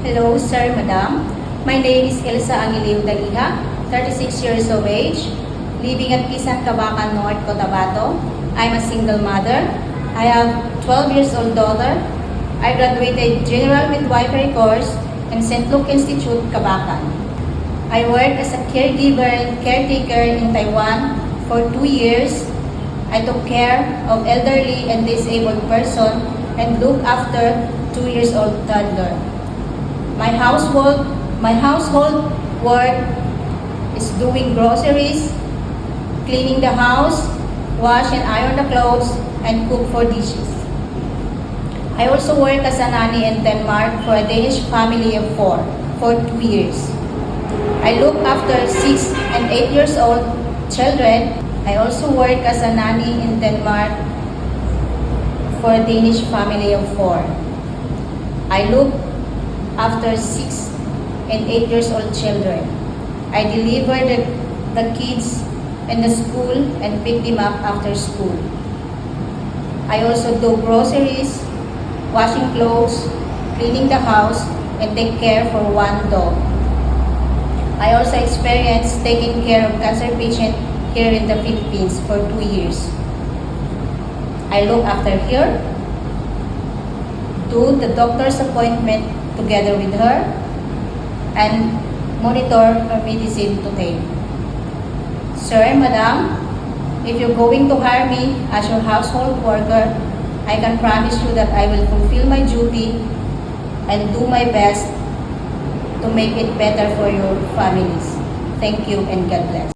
Hello, sir, madam. My name is Elsa Angilio Daliha, 36 years of age, living at Pisan, Cabacan, North Cotabato. I'm a single mother. I have 12 years old daughter. I graduated General Midwifery course in St. Luke Institute, Cabacan. I worked as a caregiver and caretaker in Taiwan for 2 years. I took care of elderly and disabled person and looked after 2 years old toddler. My household work is doing groceries, cleaning the house, wash and iron the clothes, and cook for dishes. I also work as a nanny in Denmark for a Danish family of 4 for 2 years. I look after 6 and 8 years old children. I also work as a nanny in Denmark for a Danish family of 4. I look after 6 and 8 years old children. I deliver the kids in the school and pick them up after school. I also do groceries, washing clothes, cleaning the house, and take care for 1 dog. I also experienced taking care of cancer patient here in the Philippines for 2 years. I look after her, do the doctor's appointment together with her, and monitor her medicine to take. Sir, madam, if you're going to hire me as your household worker, I can promise you that I will fulfill my duty and do my best to make it better for your families. Thank you and God bless.